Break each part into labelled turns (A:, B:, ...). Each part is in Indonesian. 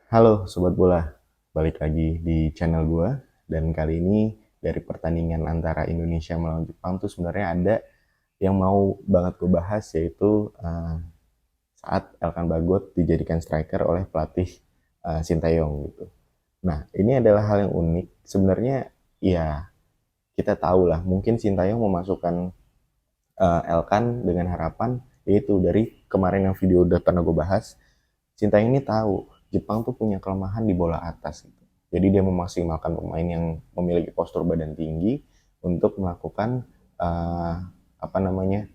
A: Halo Sobat Bola, balik lagi di channel gua. Dan kali ini dari pertandingan antara Indonesia melawan Jepang tuh sebenarnya ada yang mau banget gue bahas, yaitu saat Elkan Bagot dijadikan striker oleh pelatih Sintayong gitu. Nah, ini adalah hal yang unik. Sebenarnya ya kita tahu lah, mungkin Sintayong memasukkan Elkan dengan harapan, yaitu dari kemarin yang video udah pernah gue bahas, Sintayong ini tahu Jepang tuh punya kelemahan di bola atas gitu. Jadi dia memaksimalkan pemain yang memiliki postur badan tinggi untuk melakukan uh, apa namanya,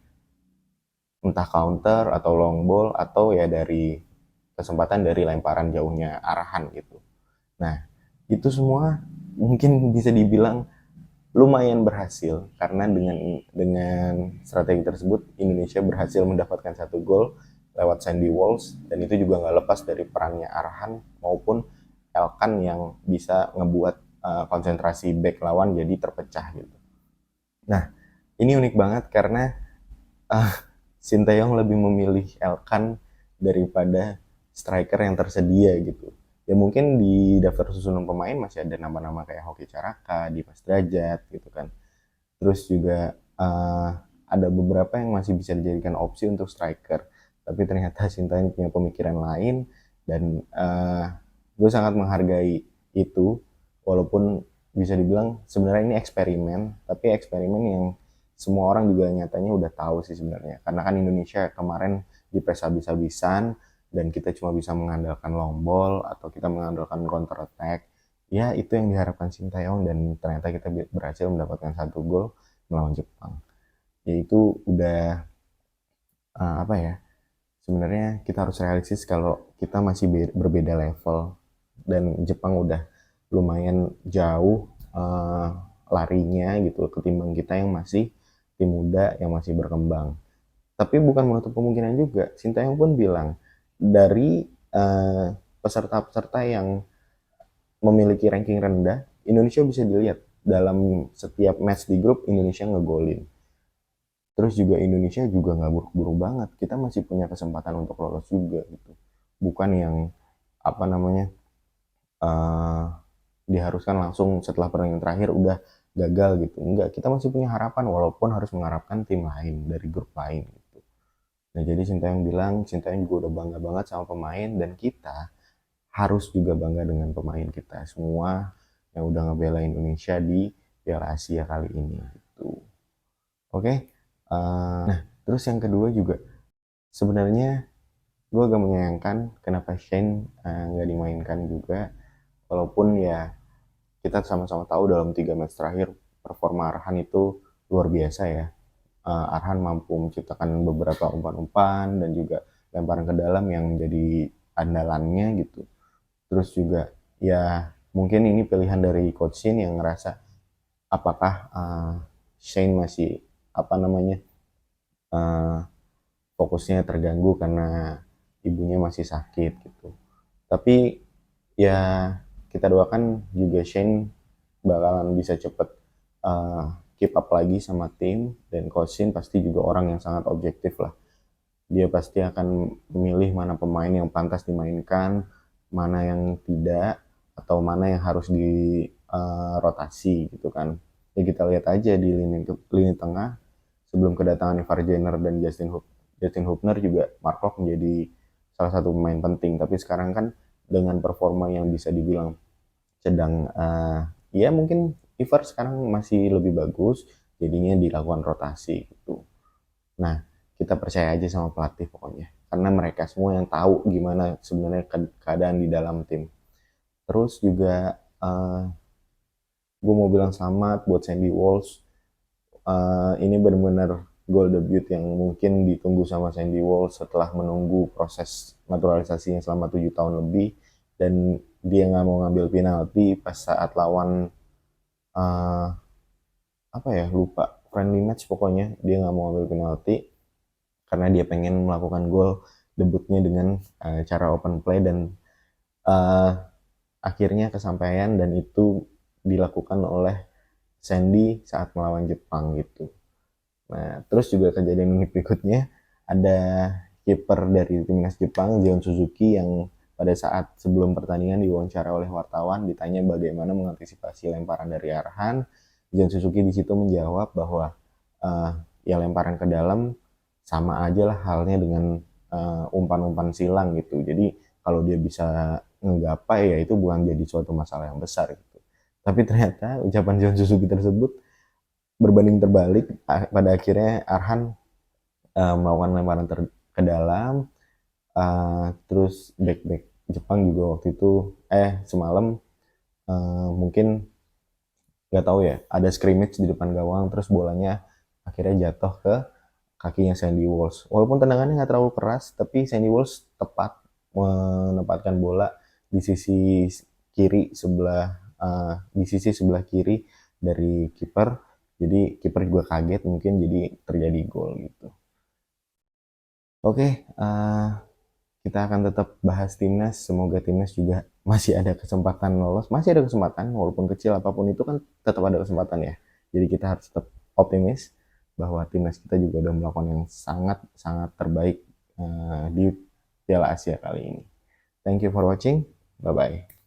A: entah counter atau long ball atau ya dari kesempatan dari lemparan jauhnya arahan gitu. Nah, itu semua mungkin bisa dibilang lumayan berhasil karena dengan strategi tersebut Indonesia berhasil mendapatkan satu gol lewat Sandy Walsh, dan itu juga nggak lepas dari perannya Arhan maupun Elkan yang bisa ngebuat konsentrasi back lawan jadi terpecah gitu. Nah, ini unik banget karena uh, Sinteyong lebih memilih Elkan daripada striker yang tersedia gitu. Ya mungkin di daftar susunan pemain masih ada nama-nama kayak Hoki Caraka, Dimas Derajat gitu kan. Terus juga ada beberapa yang masih bisa dijadikan opsi untuk striker. Tapi ternyata Sintayong punya pemikiran lain, dan gue sangat menghargai itu. Walaupun bisa dibilang sebenarnya ini eksperimen, tapi eksperimen yang semua orang juga nyatanya udah tahu sih sebenarnya. Karena kan Indonesia kemarin dipres habis-habisan dan kita cuma bisa mengandalkan long ball atau kita mengandalkan counter attack. Ya itu yang diharapkan Sintayong, dan ternyata kita berhasil mendapatkan satu gol melawan Jepang. Yaitu udah apa ya? Sebenarnya kita harus realistis kalau kita masih berbeda level, dan Jepang udah lumayan jauh larinya gitu ketimbang kita yang masih tim muda yang masih berkembang. Tapi bukan menutup kemungkinan juga. Sintayong pun bilang dari peserta-peserta yang memiliki ranking rendah, Indonesia bisa dilihat dalam setiap match di grup Indonesia ngegolin. Terus juga Indonesia juga nggak buruk-buruk banget, kita masih punya kesempatan untuk lolos juga gitu. Bukan yang apa namanya, uh, diharuskan langsung setelah pertandingan terakhir udah gagal gitu. Enggak, kita masih punya harapan walaupun harus mengharapkan tim lain dari grup lain gitu. Nah jadi Sintayong bilang Sintayong juga udah bangga banget sama pemain, dan kita harus juga bangga dengan pemain kita semua yang udah ngebela Indonesia di Piala Asia kali ini gitu. Oke. Nah, terus yang kedua juga sebenarnya gue agak menyayangkan kenapa Shane nggak dimainkan juga, walaupun ya kita sama-sama tahu dalam 3 match terakhir performa Arhan itu luar biasa ya. Arhan mampu menciptakan beberapa umpan-umpan dan juga lemparan ke dalam yang menjadi andalannya gitu. Terus juga ya mungkin ini pilihan dari coach Shin yang ngerasa apakah Shane masih apa namanya, uh, fokusnya terganggu karena ibunya masih sakit gitu. Tapi ya kita doakan juga Shane bakalan bisa cepet keep up lagi sama tim, dan coach Shin pasti juga orang yang sangat objektif lah. Dia pasti akan memilih mana pemain yang pantas dimainkan, mana yang tidak, atau mana yang harus di rotasi gitu kan. Ya kita lihat aja di lini tengah sebelum kedatangan Ivar Jenner dan Justin Hubner juga Mark Klok menjadi salah satu pemain penting. Tapi sekarang kan dengan performa yang bisa dibilang sedang ya mungkin Ivar sekarang masih lebih bagus, jadinya dilakukan rotasi gitu. Nah, kita percaya aja sama pelatih pokoknya. Karena mereka semua yang tahu gimana sebenarnya keadaan di dalam tim. Terus juga gue mau bilang selamat buat Sandy Walsh. Ini benar-benar gol debut yang mungkin ditunggu sama Sandy Walsh setelah menunggu proses naturalisasinya selama 7 tahun lebih, dan dia nggak mau ngambil penalti pas saat lawan uh, apa ya, lupa, friendly match, pokoknya dia nggak mau ngambil penalti karena dia pengen melakukan gol debutnya dengan cara open play, dan uh, akhirnya kesampaian, dan itu dilakukan oleh Sandy saat melawan Jepang gitu. Nah, terus juga kejadian unik berikutnya ada kiper dari timnas Jepang, Zion Suzuki, yang pada saat sebelum pertandingan diwawancara oleh wartawan ditanya bagaimana mengantisipasi lemparan dari Arhan, John Suzuki di situ menjawab bahwa uh, ya lemparan ke dalam sama aja lah halnya dengan umpan-umpan silang gitu. Jadi kalau dia bisa nggapai ya itu bukan jadi suatu masalah yang besar gitu. Tapi ternyata ucapan John Suzuki tersebut berbanding terbalik. Pada akhirnya Arhan melakukan lemparan ke dalam, terus back Jepang juga waktu itu semalam mungkin nggak tahu ya, ada scrimmage di depan gawang terus bolanya akhirnya jatuh ke kakinya Sandy Walsh. Walaupun tendangannya nggak terlalu keras, tapi Sandy Walsh tepat menempatkan bola di sisi kiri sebelah di sisi sebelah kiri dari kiper. Jadi kiper juga kaget mungkin, jadi terjadi gol gitu. Oke, kita akan tetap bahas timnas. Semoga timnas juga masih ada kesempatan lolos, masih ada kesempatan walaupun kecil apapun itu kan tetap ada kesempatan ya. Jadi kita harus tetap optimis bahwa timnas kita juga udah melakukan yang sangat sangat terbaik di Piala Asia kali ini. Thank you for watching. Bye bye.